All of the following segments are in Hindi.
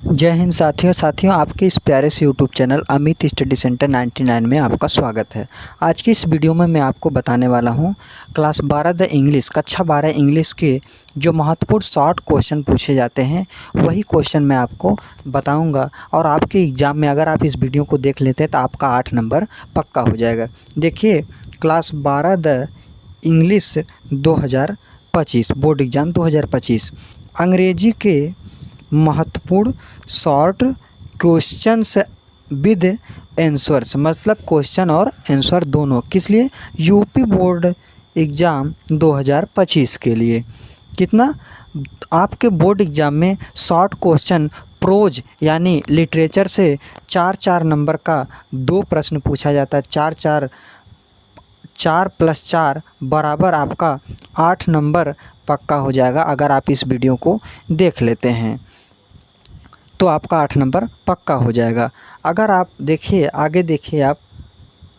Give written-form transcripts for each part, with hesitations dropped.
जय हिंद साथियों आपके इस प्यारे से YouTube channel Amit study centre 99 में आपका स्वागत है। आज की इस वीडियो में मैं आपको बताने वाला हूं क्लास 12 द इंग्लिश कक्षा 12 इंग्लिश के जो महत्वपूर्ण शॉर्ट क्वेश्चन पूछे जाते हैं वही क्वेश्चन मैं आपको बताऊंगा। और आपके एग्ज़ाम में अगर आप इस वीडियो को देख लेते हैं तो आपका 8 नंबर पक्का हो जाएगा। देखिए, class 12 the English 2025 board exam 2025 अंग्रेजी के महत्वपूर्ण शॉर्ट क्वेश्चंस विद आंसर्स, मतलब क्वेश्चन और आंसर दोनों, किस लिए? यूपी बोर्ड एग्ज़ाम 2025 के लिए। कितना आपके बोर्ड एग्ज़ाम में शॉर्ट क्वेश्चन प्रोज यानी लिटरेचर से 4 नंबर का 2 प्रश्न पूछा जाता है। 4 + 4 बराबर आपका 8 नंबर पक्का हो जाएगा। अगर आप इस वीडियो को देख लेते हैं तो आपका 8 नंबर पक्का हो जाएगा। अगर आप देखिए आगे देखिए,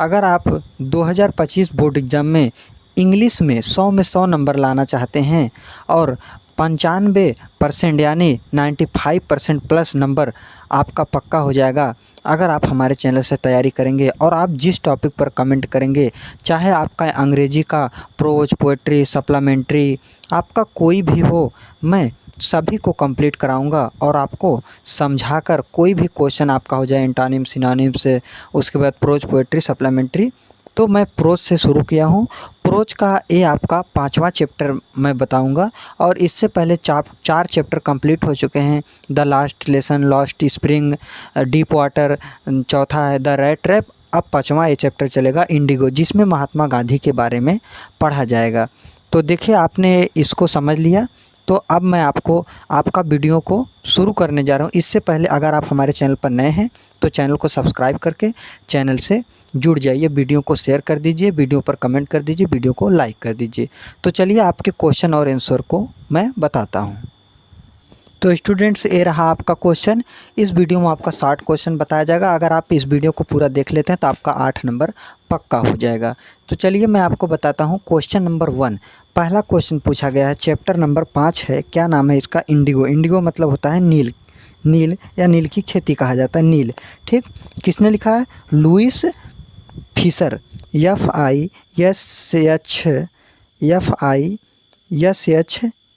अगर आप 2025 बोर्ड एग्ज़ाम में इंग्लिश में 100 में 100 नंबर लाना चाहते हैं और 95% यानी 95% प्लस नंबर आपका पक्का हो जाएगा अगर आप हमारे चैनल से तैयारी करेंगे और आप जिस टॉपिक पर कमेंट करेंगे, चाहे आपका अंग्रेजी का प्रोज, पोएट्री, सप्लीमेंट्री, आपका कोई भी हो, मैं सभी को कंप्लीट कराऊंगा और आपको समझाकर कोई भी क्वेश्चन आपका हो जाए एंटोनिम, सिनोनिम से, उसके बाद प्रोज, पोएट्री, सप्लीमेंट्री। तो मैं प्रोज से शुरू किया हूँ। प्रोज का ये आपका 5वां चैप्टर मैं बताऊंगा और इससे पहले 4 चैप्टर कंप्लीट हो चुके हैं। The last lesson, lost spring, deep water, चौथा है द रेड ट्रैप। अब 5वां ये चैप्टर चलेगा इंडिगो, जिसमें महात्मा गांधी के बारे में पढ़ा जाएगा। तो देखिए, आपने इसको समझ लिया। तो अब मैं आपको आपका वीडियो को शुरू करने जा रहा हूँ। इससे पहले अगर आप हमारे चैनल पर नए हैं तो चैनल को सब्सक्राइब करके चैनल से जुड़ जाइए। वीडियो को शेयर कर दीजिए, वीडियो पर कमेंट कर दीजिए, वीडियो को लाइक कर दीजिए। तो चलिए आपके क्वेश्चन और आंसर को मैं बताता हूँ। तो स्टूडेंट्स, ये रहा आपका क्वेश्चन। इस वीडियो में आपका 60 क्वेश्चन बताया जाएगा। अगर आप इस वीडियो को पूरा देख लेते हैं तो आपका 8 नंबर पक्का हो जाएगा। तो चलिए मैं आपको बताता हूँ। क्वेश्चन नंबर 1, पहला क्वेश्चन पूछा गया है, चैप्टर नंबर 5 है। क्या नाम है इसका? इंडिगो। इंडिगो मतलब होता है नील। नील या नील की खेती कहा जाता है, नील। ठीक, किसने लिखा है? Louis Fischer.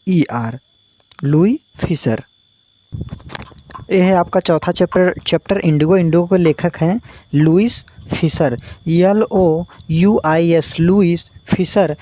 FISHER, Louis Fischer. यह है आपका चौथा चैप्टर इंडिगो। इंडिगो के लेखक हैं Louis Fischer, LOUIS, Louis Fischer,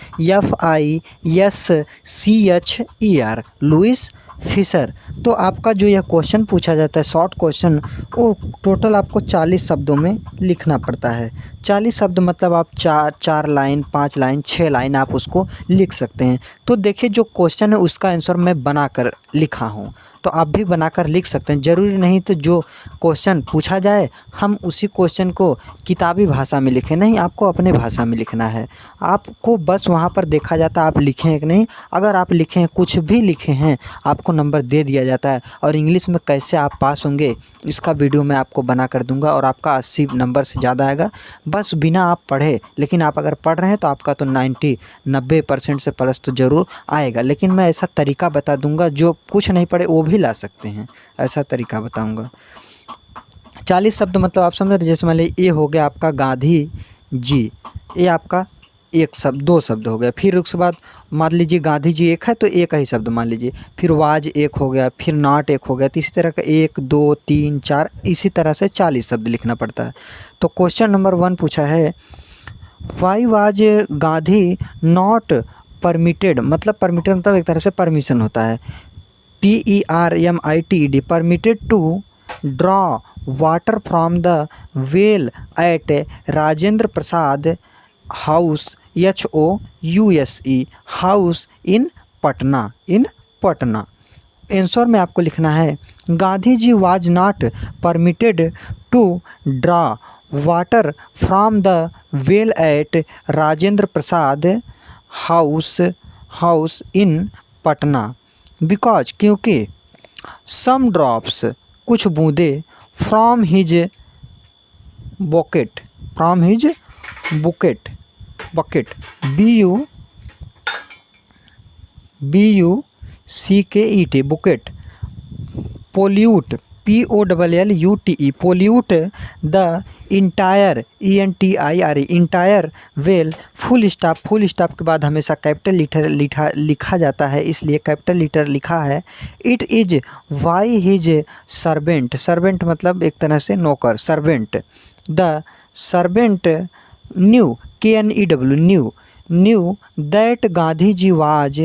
FISCHER, Louis Fischer. तो आपका जो यह क्वेश्चन पूछा जाता है शॉर्ट क्वेश्चन, वो टोटल आपको 40 शब्दों में लिखना पड़ता है। 40 शब्द मतलब आप 4 लाइन, 5 लाइन, 6 लाइन आप उसको लिख सकते हैं। तो देखिए, जो क्वेश्चन है उसका आंसर मैं बनाकर लिखा हूँ, तो आप भी बनाकर लिख सकते हैं। ज़रूरी नहीं तो जो क्वेश्चन पूछा जाए हम उसी क्वेश्चन को किताबी भाषा में लिखें, नहीं, आपको अपने भाषा में लिखना है। आपको बस वहाँ पर देखा जाता है आप लिखें हैं कि नहीं। अगर आप लिखें, कुछ भी लिखे हैं, आपको नंबर दे दिया जाता है। और इंग्लिश में कैसे आप पास होंगे इसका वीडियो मैं आपको बना कर दूंगा और आपका 80 नंबर से ज़्यादा आएगा, बस बिना आप पढ़े। लेकिन आप अगर पढ़ रहे हैं तो आपका तो 90% से प्लस तो ज़रूर आएगा। लेकिन मैं ऐसा तरीका बता दूंगा जो कुछ नहीं पढ़े वो भी ला सकते हैं, ऐसा तरीका बताऊंगा। 40 शब्द मतलब आप समझ रहे। जैसे मान लीजिए ये हो गया आपका गांधी जी, ये आपका एक शब्द, 2 शब्द हो गया। फिर उसके बाद मान लीजिए गांधी जी एक है तो एक ही शब्द मान लीजिए। फिर वाज एक हो गया, फिर नॉट एक हो गया। तो इसी तरह का 1 2 3 4 इसी तरह से 40 शब्द लिखना पड़ता है। तो क्वेश्चन नंबर 1 पूछा है, why was Gandhi not permitted, मतलब परमिटेड मतलब एक तरह से परमिशन होता है, PERMITED, permitted to draw water from the well at Rajendra Prasad house, HOUSE, house in Patna, in Patna. Answer में आपको लिखना है, Gandhi ji was not permitted to draw water from the well at Rajendra Prasad house in Patna because, क्योंकि सम ड्रॉप्स, कुछ बूंदे, from his bucket, bucket BUCKET, bouquet, pollute POLLUTE pollute the entire ENTIRE entire well full stop के बाद हमेशा कैपिटल लेटर लिखा जाता है, इसलिए कैपिटल लेटर लिखा है। It is why his servant, servant मतलब एक तरह से नौकर, servant. The servant knew KNEW knew that Gandhi ji was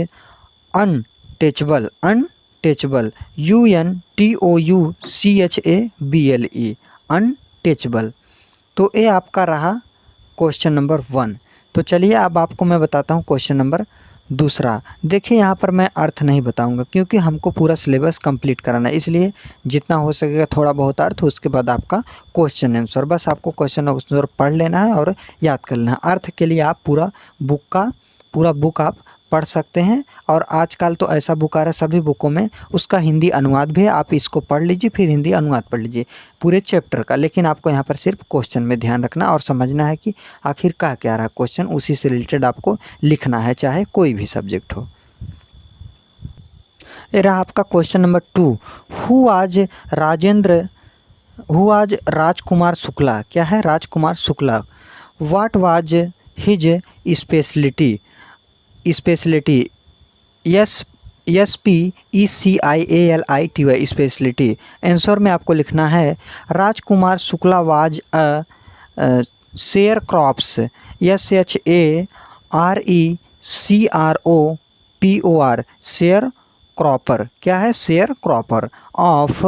untouchable, untouchable UNTOUCHABLE untouchable. तो ये आपका रहा क्वेश्चन नंबर 1। तो चलिए अब आपको मैं बताता हूँ क्वेश्चन नंबर दूसरा। देखिए यहाँ पर मैं अर्थ नहीं बताऊँगा क्योंकि हमको पूरा सिलेबस कंप्लीट कराना है, इसलिए जितना हो सकेगा थोड़ा बहुत अर्थ, उसके बाद आपका क्वेश्चन आंसर। बस आपको क्वेश्चन आंसर पढ़ लेना है और याद कर लेना है। अर्थ के लिए आप पूरा बुक आप पढ़ सकते हैं, और आजकल तो ऐसा बुक आ रहा है सभी बुकों में, उसका हिंदी अनुवाद भी है। आप इसको पढ़ लीजिए, फिर हिंदी अनुवाद पढ़ लीजिए पूरे चैप्टर का। लेकिन आपको यहाँ पर सिर्फ क्वेश्चन में ध्यान रखना और समझना है कि आखिर क्या रहा क्वेश्चन, उसी से रिलेटेड आपको लिखना है, चाहे कोई भी सब्जेक्ट हो। ये रहा आपका क्वेश्चन नंबर 2। हु आज राजकुमार शुक्ला, क्या है Rajkumar Shukla. What was his speciality, SPECIALITY speciality. Answer में आपको लिखना है Rajkumar Shukla was a share crops, SHARECROPOR sharecropper, क्या है sharecropper of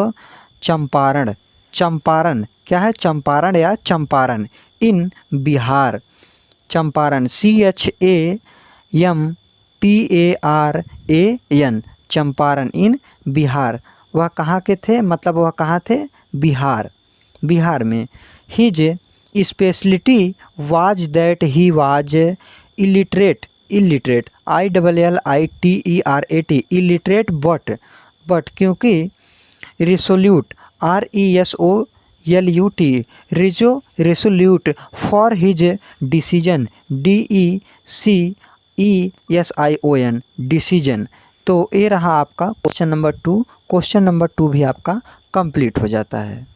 Champaran, Champaran क्या है चंपारण या चंपारण इन बिहार, चंपारण CHAMPARAN चंपारण इन बिहार। वह कहाँ के थे, मतलब वह कहाँ थे, बिहार, बिहार में। His speciality was that he was illiterate, illiterate ILLITERAT illiterate but क्योंकि रिसोल्यूट RESOLUT Resolute for his decision DECISION decision. तो ये रहा आपका क्वेश्चन नंबर 2। क्वेश्चन नंबर 2 भी आपका कंप्लीट हो जाता है।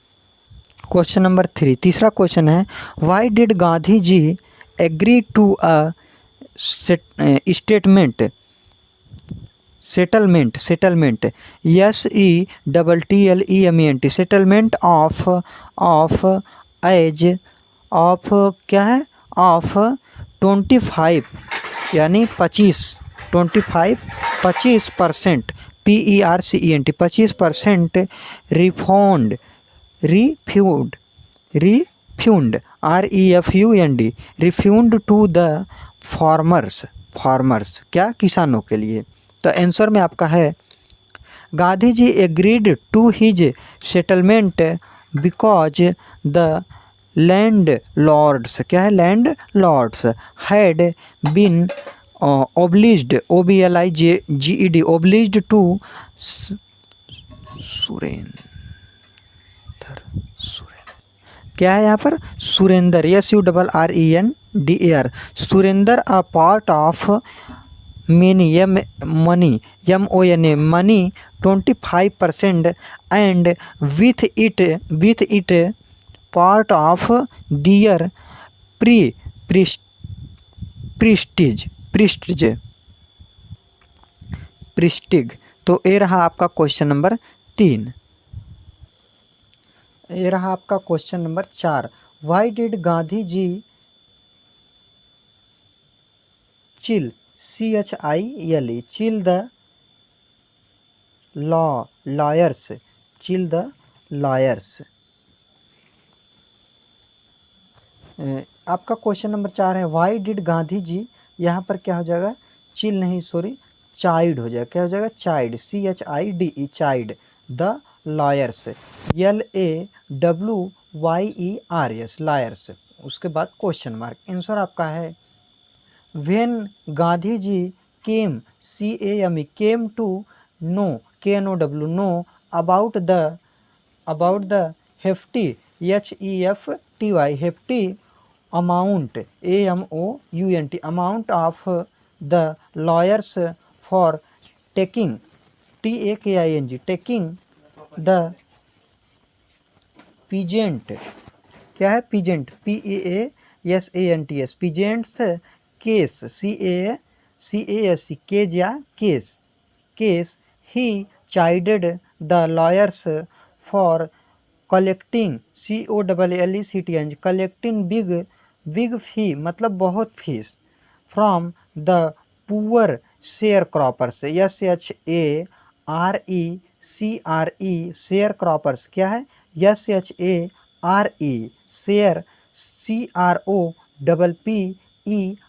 क्वेश्चन नंबर 3, तीसरा क्वेश्चन है why did Gandhi ji agree to a settlement settlement settlement of as of क्या है ऑफ 25 यानी 25% PERCENT 25% refund refund to the farmers क्या किसानों के लिए। तो आंसर में आपका है Gandhi ji agreed to his settlement because the landlords, क्या है landlords had been obliged OBLIGED obliged to क्या है यहाँ पर surrender SURRENDER surrender a part of money MONEY 25% and with it part of their prestige. तो ये रहा आपका क्वेश्चन नंबर 3। ये रहा आपका question number 4। Why did Gandhi ji chide CHILE chide the lawyers, chide the lawyers. आपका क्वेश्चन नंबर 4 है व्हाई डिड गांधी जी, यहाँ पर क्या हो जाएगा चिल नहीं सॉरी चाइल्ड हो जाएगा, क्या हो जाएगा child CHIDE child the lawyers LAWYERS liars. उसके बाद क्वेश्चन मार्क। आंसर आपका है when Gandhi ji came CAME came to know KNOW know about the hefty hefty amount AMOUNT amount of the lawyers for taking TAKING taking the peasant, क्या है peasant, PEASANTS, peasants case, CAS, case या केस ही chided the lawyers for collecting, COLLECTING, collecting big fee, मतलब बहुत fees, from the poor sharecroppers, SHARECRE, sharecroppers, क्या है SHARE, share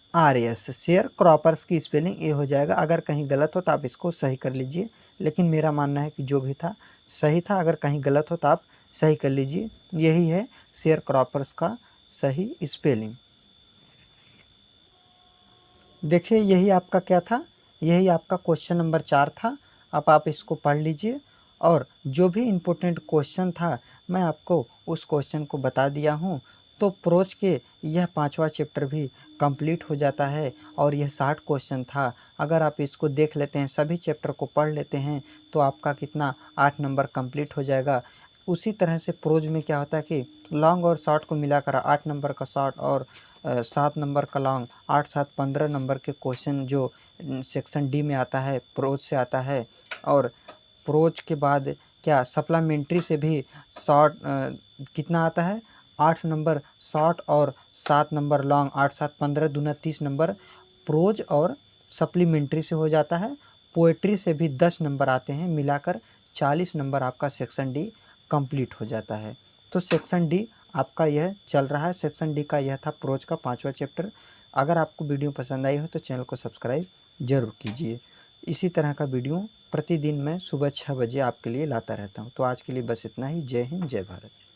CROPPERS, sharecroppers की स्पेलिंग ये हो जाएगा। अगर कहीं गलत हो तो आप इसको सही कर लीजिए, लेकिन मेरा मानना है कि जो भी था सही था। अगर कहीं गलत हो तो आप सही कर लीजिए। यही है शेयर क्रॉपर्स का सही स्पेलिंग। देखिए यही आपका क्या था, यही आपका क्वेश्चन नंबर 4 था। अब आप इसको पढ़ लीजिए, और जो भी इम्पोर्टेंट क्वेश्चन था मैं आपको उस क्वेश्चन को बता दिया हूँ। तो प्रोज के यह 5वां चैप्टर भी कंप्लीट हो जाता है, और यह 60 क्वेश्चन था। अगर आप इसको देख लेते हैं, सभी चैप्टर को पढ़ लेते हैं, तो आपका कितना 8 नंबर कंप्लीट हो जाएगा। उसी तरह से प्रोज में क्या होता है कि लॉन्ग और शॉर्ट को मिलाकर 8 नंबर का शॉर्ट और 7 नंबर का लॉन्ग, 8 7 15 नंबर के क्वेश्चन जो सेक्शन डी में आता है, प्रोज से आता है। और प्रोज के बाद क्या सप्लीमेंट्री से भी शॉर्ट कितना आता है, 8 नंबर शॉर्ट और 7 नंबर लॉन्ग, 8 7 15 दूना 30 नंबर प्रोज और सप्लीमेंट्री से हो जाता है। पोएट्री से भी 10 नंबर आते हैं, मिलाकर 40 नंबर आपका सेक्शन डी कंप्लीट हो जाता है। तो सेक्शन डी आपका यह चल रहा है। सेक्शन डी का यह था प्रोज का 5वां चैप्टर। अगर आपको वीडियो पसंद आई हो तो चैनल को सब्सक्राइब जरूर कीजिए। इसी तरह का वीडियो प्रतिदिन मैं सुबह 6 बजे आपके लिए लाता रहता हूँ। तो आज के लिए बस इतना ही। जय हिंद, जय भारत।